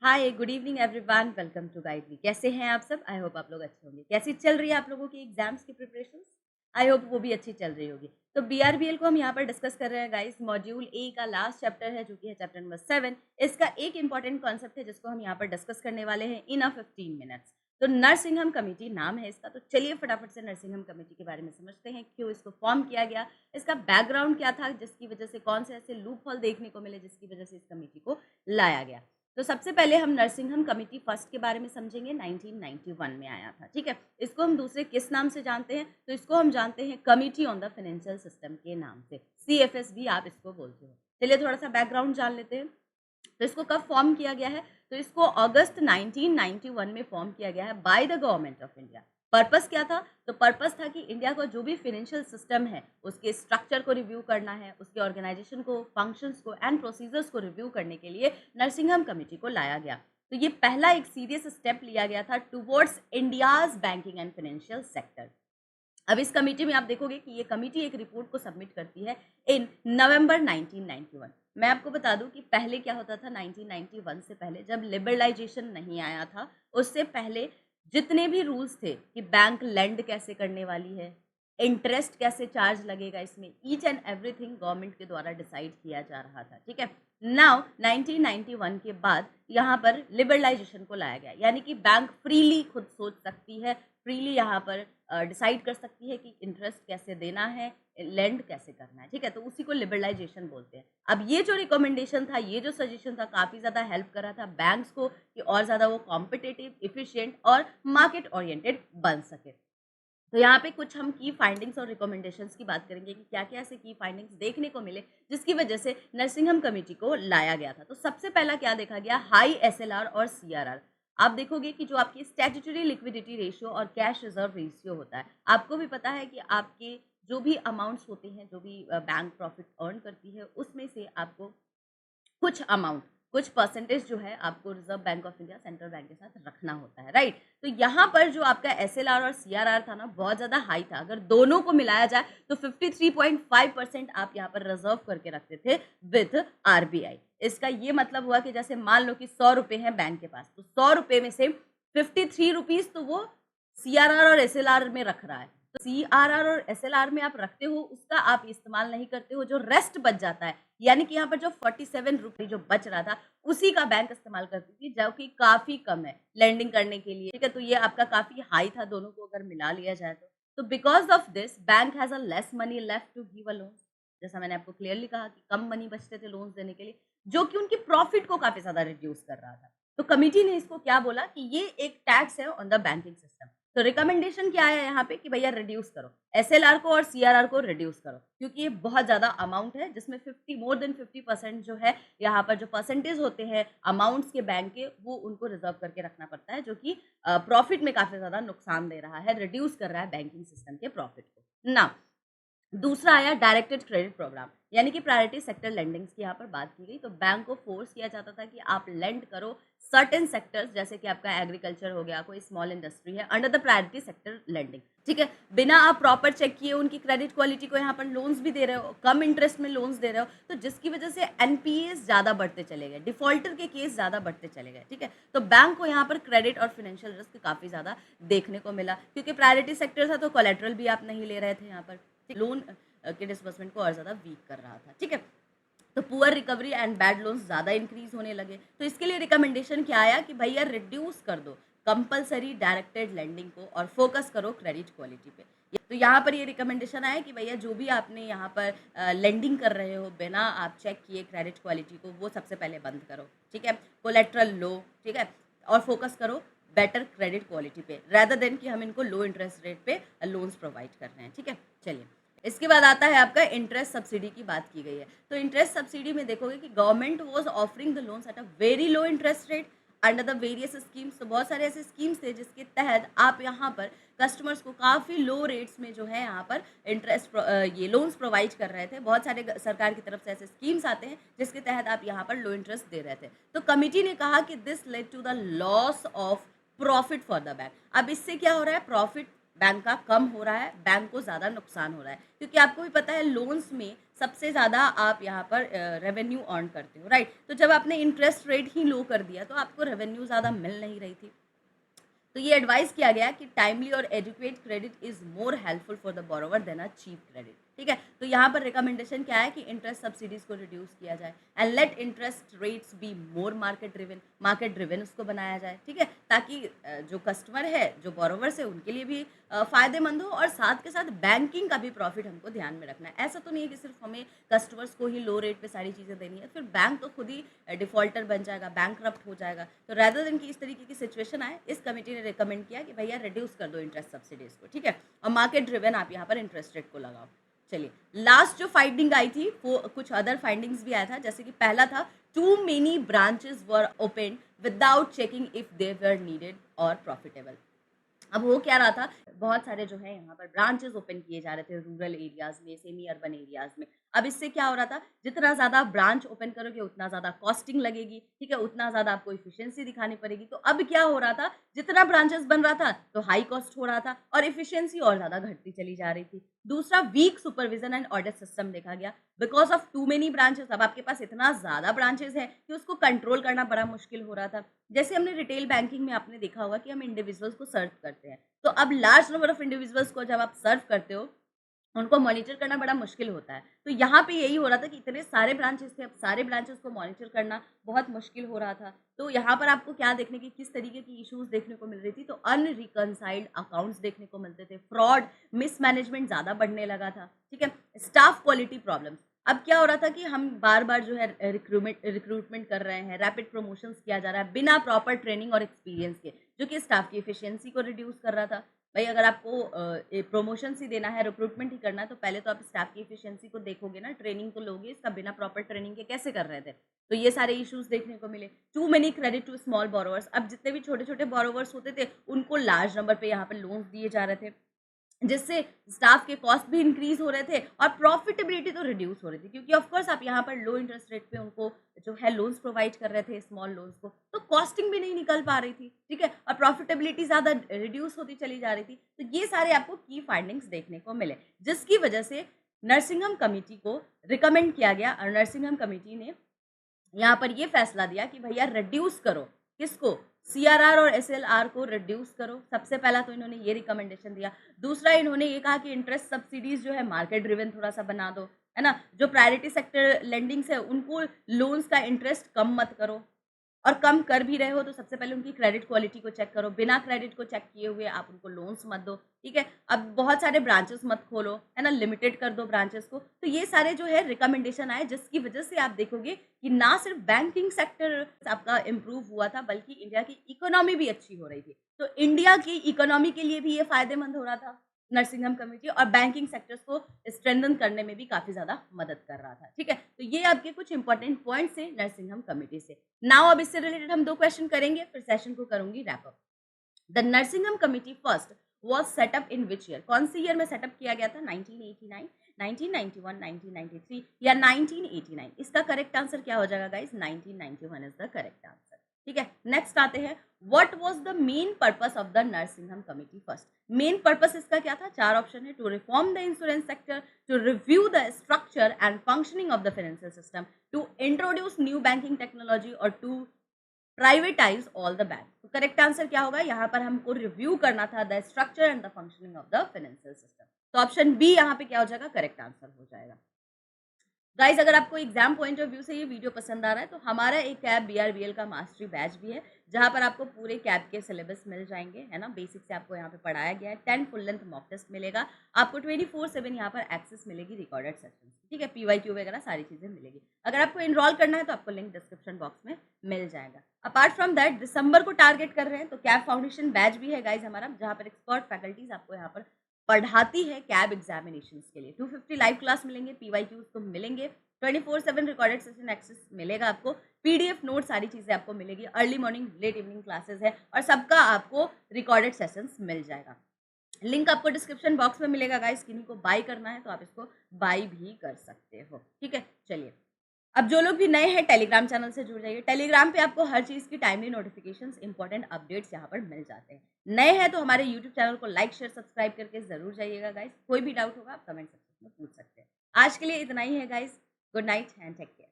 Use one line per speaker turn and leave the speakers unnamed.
Hi good evening everyone, welcome to guide me. कैसे हैं आप सब? आई होप आप लोग अच्छे होंगे। कैसी चल रही है आप लोगों की एग्जाम्स की प्रिपरेशंस? आई होप वो भी अच्छी चल रही होगी। तो बीआरबीएल को हम यहाँ पर डिस्कस कर रहे हैं गाइस। मॉड्यूल ए का लास्ट चैप्टर है जो कि है चैप्टर नंबर 7। इसका एक इंपॉर्टेंट कॉन्सेप्ट है जिसको हम यहाँ पर डिस्कस करने वाले हैं इन अ 15 मिनट्स। तो नरसिंघम कमेटी नाम है इसका। तो चलिए फटाफट से नरसिंघम कमेटी के बारे में समझते हैं, क्यों इसको फॉर्म किया गया, इसका बैकग्राउंड क्या था, जिसकी वजह से कौन से ऐसे लूप होल देखने को मिले जिसकी वजह से इस कमेटी को लाया गया। तो सबसे पहले हम नरसिंघम कमेटी फर्स्ट के बारे में समझेंगे। 1991 में आया था, ठीक है। इसको हम दूसरे किस नाम से जानते हैं? तो इसको हम जानते हैं committee on the financial system के नाम से, सीएफएस भी आप इसको बोलते हो। चलिए थोड़ा सा बैकग्राउंड जान लेते हैं। तो इसको कब फॉर्म किया गया है? तो इसको अगस्त 1991 में फॉर्म किया गया है by the government of India. Purpose क्या था? तो पर्पस था कि इंडिया का जो भी फाइनेंशियल सिस्टम है उसके स्ट्रक्चर को रिव्यू करना है, उसके ऑर्गेनाइजेशन को, फंक्शंस को एंड प्रोसीजर्स को रिव्यू करने के लिए नरसिंघम कमेटी को लाया गया। तो ये पहला एक सीरियस स्टेप लिया गया था towards India's banking and financial sector. अब इस कमेटी में आप देखोगे कि ये कमेटी एक रिपोर्ट को सबमिट करती है इन नवंबर 1991। मैं आपको बता दूं कि पहले क्या होता था 1991 से पहले, जब लिबरलाइजेशन नहीं आया था, उससे पहले जितने भी रूल्स थे कि बैंक लेंड कैसे करने वाली है, इंटरेस्ट कैसे चार्ज लगेगा, इसमें ईच एंड एवरीथिंग गवर्नमेंट के द्वारा डिसाइड किया जा रहा था, ठीक है। नाउ 1991 के बाद यहाँ पर लिबरलाइजेशन को लाया गया, यानी कि बैंक फ्रीली खुद सोच सकती है, फ्रीली यहाँ पर डिसाइड कर सकती है कि इंटरेस्ट कैसे देना है, लेंड कैसे करना है, ठीक है। तो उसी को लिबरलाइजेशन बोलते हैं। अब ये जो रिकमेंडेशन था, ये जो सजेशन था, काफ़ी ज़्यादा हेल्प कर रहा था बैंक्स को कि और ज़्यादा वो कॉम्पिटिटिव, इफिशिएंट और मार्केट ओरिएंटेड बन सके। तो यहाँ पे कुछ हम की फाइंडिंग्स और रिकमेंडेशंस की बात करेंगे कि क्या-क्या ऐसे की फाइंडिंग्स देखने को मिले जिसकी वजह से नरसिंघम कमेटी को लाया गया था। तो सबसे पहला क्या देखा गया? हाई एसएलआर और सीआरआर। आप देखोगे कि जो आपकी स्टैट्यूटरी लिक्विडिटी रेशियो और कैश रिजर्व रेशियो होता है, आपको भी पता है कि आपके जो भी अमाउंट्स होते हैं, जो भी बैंक प्रॉफिट अर्न करती है, उसमें से आपको कुछ अमाउंट, कुछ परसेंटेज जो है आपको reserve bank of India, central bank के साथ रखना होता है, राइट। तो यहाँ पर जो आपका एसएलआर और सीआरआर था ना, बहुत ज़्यादा हाई था। अगर दोनों को मिलाया जाए तो 53.5% आप यहाँ पर रिजर्व करके रखते थे विद आरबीआई। इसका ये मतलब हुआ कि जैसे मान लो कि 100 रुपए हैं बैंक के पास, तो 100 रुपए में से 53 रुपीज़ तो वो सीआरआर और एसएलआर में रख रहा है। तो सीआरआर और एसएलआर में आप रखते हो, उसका आप इस्तेमाल नहीं करते हो, जो रेस्ट बच जाता है, यानी कि यहाँ पर जो 47 रुपए जो बच रहा था, उसी का बैंक इस्तेमाल करती थी, जो कि काफ़ी कम है लेंडिंग करने के लिए, ठीक है। तो ये आपका काफ़ी हाई था, दोनों को अगर मिला लिया जाए तो। तो because of this bank has a less money left to give a loan. जैसा मैंने आपको क्लियरली कहा कि कम मनी बचते थे लोन्स देने के लिए, जो कि उनकी प्रॉफिट को काफ़ी ज़्यादा रिड्यूस कर रहा था। तो कमिटी ने इसको क्या बोला कि ये एक टैक्स है ऑन द बैंकिंग सिस्टम। तो रिकमेंडेशन क्या है यहाँ पे कि भैया रिड्यूस करो, एसएलआर को और सीआरआर को रिड्यूस करो, क्योंकि ये बहुत ज़्यादा अमाउंट है जिसमें 50 मोर देन 50% जो है यहाँ पर जो परसेंटेज होते हैं अमाउंट्स के बैंक के, वो उनको रिजर्व करके रखना पड़ता है, जो कि प्रॉफिट में काफ़ी ज़्यादा नुकसान दे रहा है, रिड्यूस कर रहा है बैंकिंग सिस्टम के प्रॉफिट को। नाउ दूसरा आया डायरेक्टेड क्रेडिट प्रोग्राम, यानी कि प्रायोरिटी सेक्टर लेंडिंग्स की यहाँ पर बात की गई। तो बैंक को फोर्स किया जाता था कि आप लेंड करो सर्टेन सेक्टर्स, जैसे कि आपका एग्रीकल्चर हो गया, कोई स्मॉल इंडस्ट्री है, under the priority sector lending, ठीक है। बिना आप प्रॉपर चेक किए उनकी क्रेडिट क्वालिटी को यहाँ पर लोन्स भी दे रहे हो, कम इंटरेस्ट में लोन्स दे रहे हो, तो जिसकी वजह से एनपीएस ज़्यादा बढ़ते चले गए, डिफॉल्टर के केस ज़्यादा बढ़ते चले गए, ठीक है। तो बैंक को यहाँ पर क्रेडिट और फाइनेंशियल रिस्क काफ़ी ज़्यादा देखने को मिला, क्योंकि प्रायोरिटी सेक्टर था तो कोलेट्रल भी आप नहीं ले रहे थे यहाँ पर, लोन के डिसबर्समेंट को और ज़्यादा वीक कर रहा था, ठीक है। तो poor recovery and bad loans ज़्यादा इंक्रीज होने लगे। तो इसके लिए रिकमेंडेशन क्या आया कि भैया रिड्यूस कर दो कंपलसरी डायरेक्टेड लेंडिंग को और फोकस करो क्रेडिट क्वालिटी पे। तो यहाँ पर ये रिकमेंडेशन आया कि भैया जो भी आपने यहाँ पर लेंडिंग कर रहे हो बिना आप चेक किए क्रेडिट क्वालिटी को, वो सबसे पहले बंद करो, ठीक है। कोलेट्रल लो, ठीक है, और फोकस करो बेटर क्रेडिट क्वालिटी पे, रेदर देन कि हम इनको लो इंटरेस्ट रेट पे लोन्स प्रोवाइड कर रहे हैं, ठीक है। चलिए इसके बाद आता है आपका इंटरेस्ट सब्सिडी की बात की गई है। तो इंटरेस्ट सब्सिडी में देखोगे कि government was offering the loans at a very low interest rate under the various schemes. तो बहुत सारे ऐसे स्कीम्स थे जिसके तहत आप यहाँ पर कस्टमर्स को काफ़ी लो रेट्स में जो है यहाँ पर इंटरेस्ट ये लोन्स प्रोवाइड कर रहे थे। बहुत सारे सरकार की तरफ से ऐसे स्कीम्स आते हैं जिसके तहत आप यहाँ पर लो इंटरेस्ट दे रहे थे। तो कमिटी ने कहा कि this led to the loss of profit for the bank. अब इससे क्या हो रहा है? प्रॉफिट बैंक का कम हो रहा है, बैंक को ज़्यादा नुकसान हो रहा है, क्योंकि आपको भी पता है लोन्स में सबसे ज़्यादा आप यहाँ पर रेवेन्यू अर्न करते हो, राइट। तो जब आपने इंटरेस्ट रेट ही लो कर दिया तो आपको रेवेन्यू ज़्यादा मिल नहीं रही थी। तो ये एडवाइस किया गया कि टाइमली और adequate credit is more helpful for the borrower than a cheap credit. ठीक है, तो यहाँ पर रिकमेंडेशन क्या है कि इंटरेस्ट सब्सिडीज को रिड्यूस किया जाए and let interest rates be more market driven उसको बनाया जाए। ठीक है, ताकि जो कस्टमर है, जो बोरोवर्स है, उनके लिए भी फायदेमंद हो और साथ के साथ बैंकिंग का भी प्रॉफिट हमको ध्यान में रखना है। ऐसा तो नहीं है कि सिर्फ हमें कस्टमर्स को ही लो रेट पे सारी चीज़ें देनी है, फिर बैंक तो खुद ही डिफॉल्टर बन जाएगा, बैंकरप्ट हो जाएगा। तो रैदर देन कि इस तरीके की सिचुएशन आए, इस कमेटी ने रिकमेंड किया कि भैया रिड्यूस कर दो इंटरेस्ट सब्सिडीज को। ठीक है, और मार्केट ड्रिवन आप यहाँ पर इंटरेस्ट रेट को लगाओ। चलिए, लास्ट जो फाइंडिंग आई थी वो कुछ अदर फाइंडिंग्स भी आया था, जैसे कि पहला था too many branches were open without checking if they were needed और प्रॉफिटेबल। अब हो क्या रहा था, बहुत सारे जो है यहाँ पर ब्रांचेस ओपन किए जा रहे थे रूरल एरियाज में, सेमी अर्बन एरियाज में। अब इससे क्या हो रहा था, जितना ज़्यादा ब्रांच ओपन करोगे उतना ज़्यादा कॉस्टिंग लगेगी। ठीक है, उतना ज़्यादा आपको इफिशियंसी दिखानी पड़ेगी। तो अब क्या हो रहा था, जितना ब्रांचेस बन रहा था तो हाई कॉस्ट हो रहा था और इफिशियंसी और ज़्यादा घटती चली जा रही थी। दूसरा, weak supervision and audit system देखा गया because of too many branches. अब आपके पास इतना ज़्यादा ब्रांचेस है कि उसको कंट्रोल करना बड़ा मुश्किल हो रहा था। जैसे हमने रिटेल बैंकिंग में आपने देखा होगा कि हम इंडिविजुअल्स को सर्व करते हैं, तो अब लार्ज नंबर ऑफ इंडिविजुअल्स को जब आप सर्व करते हो, उनको मॉनिटर करना बड़ा मुश्किल होता है। तो यहाँ पे यही हो रहा था कि इतने सारे ब्रांचेस थे, अब सारे ब्रांचेस को मॉनिटर करना बहुत मुश्किल हो रहा था। तो यहाँ पर आपको क्या देखने की, किस तरीके की इश्यूज देखने को मिल रही थी, तो अनरिकनसाइल्ड अकाउंट्स देखने को मिलते थे, फ्रॉड, मिसमैनेजमेंट ज़्यादा बढ़ने लगा था। ठीक है, स्टाफ क्वालिटी प्रॉब्लम्स। अब क्या हो रहा था कि हम बार बार जो है रिक्रूटमेंट कर रहे हैं, रैपिड प्रमोशंस किया जा रहा है बिना प्रॉपर ट्रेनिंग और एक्सपीरियंस के, जो कि स्टाफ की एफिशिएंसी को रिड्यूस कर रहा था। भाई अगर आपको प्रमोशंस ही देना है, रिक्रूटमेंट ही करना है, तो पहले तो आप स्टाफ की एफिशिएंसी को देखोगे ना, ट्रेनिंग तो लोगे, इसका बिना प्रॉपर ट्रेनिंग के कैसे कर रहे थे। तो ये सारे इश्यूज देखने को मिले। Too many credit to small borrowers. अब जितने भी छोटे छोटे बोरोवर्स होते थे उनको लार्ज नंबर पे यहाँ पर लोन्स दिए जा रहे थे, जिससे स्टाफ के कॉस्ट भी इंक्रीज हो रहे थे और प्रॉफिटेबिलिटी तो रिड्यूस हो रही थी, क्योंकि ऑफ कोर्स आप यहाँ पर लो इंटरेस्ट रेट पे उनको जो है लोन्स प्रोवाइड कर रहे थे, स्मॉल लोन्स को, तो कॉस्टिंग भी नहीं निकल पा रही थी। ठीक है, और प्रॉफिटेबिलिटी ज़्यादा रिड्यूस होती चली जा रही थी। तो ये सारे आपको की फाइंडिंग्स देखने को मिले, जिसकी वजह से नरसिंघम कमेटी को रिकमेंड किया गया और नरसिंघम कमेटी ने यहाँ पर ये फैसला दिया कि भैया रिड्यूस करो, किसको, सीआरआर और एसएलआर को रिड्यूस करो। सबसे पहला तो इन्होंने ये रिकमेंडेशन दिया। दूसरा, इन्होंने ये कहा कि इंटरेस्ट सब्सिडीज जो है मार्केट ड्रिवन थोड़ा सा बना दो, है ना। जो प्रायोरिटी सेक्टर लेंडिंग्स है उनको लोन्स का इंटरेस्ट कम मत करो, और कम कर भी रहे हो तो सबसे पहले उनकी क्रेडिट क्वालिटी को चेक करो, बिना क्रेडिट को चेक किए हुए आप उनको लोन्स मत दो। ठीक है, अब बहुत सारे ब्रांचेस मत खोलो, है ना, लिमिटेड कर दो ब्रांचेस को। तो ये सारे जो है रिकमेंडेशन आए, जिसकी वजह से आप देखोगे कि ना सिर्फ बैंकिंग सेक्टर आपका इम्प्रूव हुआ था, बल्कि इंडिया की इकोनॉमी भी अच्छी हो रही थी। तो इंडिया की इकोनॉमी के लिए भी ये फायदेमंद हो रहा था नरसिंघम कमेटी, और बैंकिंग सेक्टर्स को स्ट्रेंथन करने में भी काफी ज्यादा मदद कर रहा था। ठीक है, तो ये आपके कुछ इंपॉर्टेंट पॉइंट्स हैं नरसिंघम कमेटी से। नाउ अब इससे रिलेटेड हम 2 क्वेश्चन करेंगे, फिर सेशन को करूंगी wrap up. The Narasimham committee first was set up in which year? कौन सी ईयर में सेटअप किया गया था? 1989, 1991, 1993 या 1989? इसका करेक्ट आंसर क्या हो जाएगा guys? 1991 is the correct answer. ठीक है, नेक्स्ट आते हैं, what was the main purpose of the Narasimham committee first? Main purpose इसका क्या था? 4 ऑप्शन है। To reform the insurance sector, to review the structure and functioning of the financial system, to introduce new banking technology, और to privatise all the bank. तो correct answer क्या होगा? यहाँ पर हमको रिव्यू करना था the structure and the functioning of the financial system. तो ऑप्शन बी यहाँ पे क्या हो जाएगा? करेक्ट आंसर हो जाएगा। गाइज, अगर आपको एग्जाम पॉइंट ऑफ व्यू से ये वीडियो पसंद आ रहा है तो हमारा एक कैब बीआरबीएल का मास्टरी बैच भी है, जहाँ पर आपको पूरे कैब के सिलेबस मिल जाएंगे, है ना। बेसिक से आपको यहाँ पे पढ़ाया गया है, 10 फुल लेंथ मॉक टेस्ट मिलेगा आपको, 24/7 यहाँ पर एक्सेस मिलेगी रिकॉर्डेड सेशन। ठीक है, पीवाईक्यू वगैरह सारी चीज़ें मिलेगी। अगर आपको इनरोल करना है तो आपको लिंक डिस्क्रिप्शन बॉक्स में मिल जाएगा। अपार्ट फ्रॉम दैट, दिसंबर को टारगेट कर रहे हैं तो कैब फाउंडेशन बैच भी है गाइज हमारा, जहाँ पर एक्सपर्ट फैकल्टीज आपको यहाँ पर पढ़ाती है कैब एग्जामिनेशन के लिए। 250 लाइव क्लास मिलेंगे, पीवाईक्यूज तो मिलेंगे, 24/7 रिकॉर्डेड सेशन एक्सेस मिलेगा आपको, पीडीएफ नोट सारी चीज़ें आपको मिलेगी, early morning late evening classes है, और सबका आपको रिकॉर्डेड सेशंस मिल जाएगा। लिंक आपको डिस्क्रिप्शन बॉक्स में मिलेगा गाइस, किन्हीं को बाय करना है तो आप इसको बाय भी कर सकते हो। ठीक है, चलिए अब जो लोग भी नए हैं टेलीग्राम चैनल से जुड़ जाइए। टेलीग्राम पे आपको हर चीज़ की टाइमली नोटिफिकेशंस, इंपॉर्टेंट अपडेट्स यहाँ पर मिल जाते हैं। नए हैं तो हमारे यूट्यूब चैनल को लाइक, शेयर, सब्सक्राइब करके ज़रूर जाइएगा गाइस। कोई भी डाउट होगा आप कमेंट सेक्शन में पूछ सकते हैं। आज के लिए इतना ही है guys. Good night and take care.